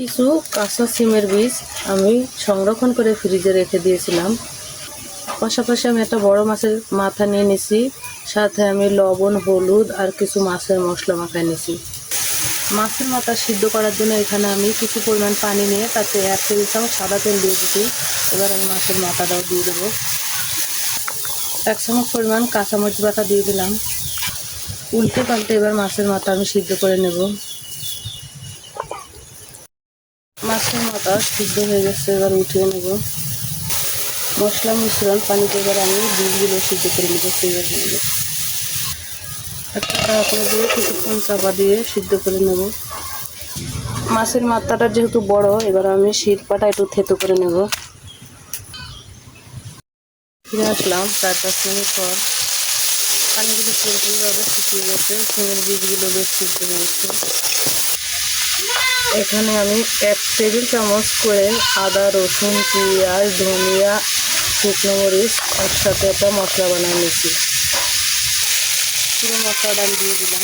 কিছু কাঁচা সিমের বীজ আমি সংরক্ষণ করে ফ্রিজে রেখে দিয়েছিলাম। পাশাপাশি আমি একটা বড় মাছের মাথা নিয়ে নিছি, সাথে আমি লবণ, হলুদ আর কিছু মাছের মশলা মাখায় নিছি। মাছের মাথা সিদ্ধ করার জন্য এখানে আমি কিছু পরিমাণ পানি নিয়ে তাতে 1 টেবিল চামচ সাদা তেল দিয়ে দিচ্ছি। এবার আমি মাছের মাথাটাও দিয়ে দেবো। 1 চামচ পরিমাণ কাঁচামরিচ বাটা দিয়ে দিলাম। উল্টে পাল্টে এবার মাছের মাথা আমি সিদ্ধ করে নেব। মাছের মাথা সিদ্ধ হয়ে গেছে, এবার উঠিয়ে নেব। মশলা মিশ্রণ পানিতে এবার আমি বীজগুলো সিদ্ধ করে নেব। একটা ঢাকনা দিয়ে কিছুক্ষণ চাপা দিয়ে সিদ্ধ করে নেব। মাছের মাথাটা যেহেতু বড়, এবার আমি শিরপাটা একটু থেতো করে নেব। ফিরে আসলাম 4-5 মিনিট পর। পানিগুলো পুরোপুরিভাবে শুকিয়ে গেছে, সিমের বীজগুলো বেশ সিদ্ধ হয়েছে। এখানে আমি 1 টেবিল চামচ করে আদা, রসুন, পেঁয়াজ, ধনিয়া, শুকনো মরিচ একসাথে একটা মশলা বানিয়ে নিয়েছি। পুরো মশলাটা আমি দিয়ে দিলাম।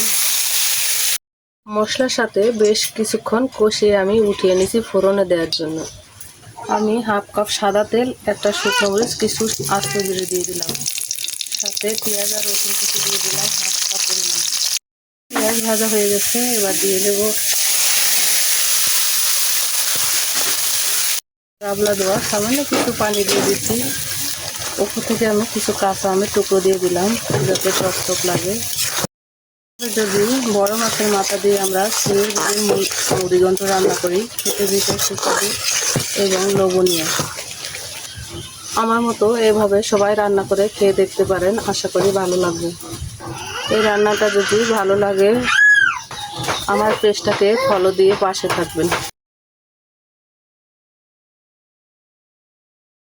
মশলার সাথে বেশ কিছুক্ষণ কষিয়ে আমি উঠিয়ে নিয়েছি ফোড়নে দেওয়ার জন্য। আমি 1/2 কাপ সাদা তেল, একটা শুকনো মরিচ, কিছু আস্ত জিরে দিয়ে দিলাম। সাথে পেঁয়াজ আর রসুন কুচি দিয়ে দিলাম 1/2 কাপ পরিমাণ। পেঁয়াজ ভাজা হয়ে গেছে, এবার দিয়ে দেবো রাবলা দেওয়া সামান্য কিছু পানি দিয়ে দিচ্ছি। উপর থেকে আমি কিছু কাঁচা আমের টুকরো দিয়ে দিলাম যাতে টক লাগে। যদি বড় মাছের মাথা দিয়ে আমরা সিমের বীজের মুড়িঘণ্ট রান্না করি, খেতে ভীষণ সুস্বাদু এবং লোভনীয়। আমার মতো এভাবে সবাই রান্না করে খেয়ে দেখতে পারেন, আশা করি ভালো লাগবে। এই রান্নাটা যদি ভালো লাগে আমার পেজটাকে ফলো দিয়ে পাশে থাকবেন।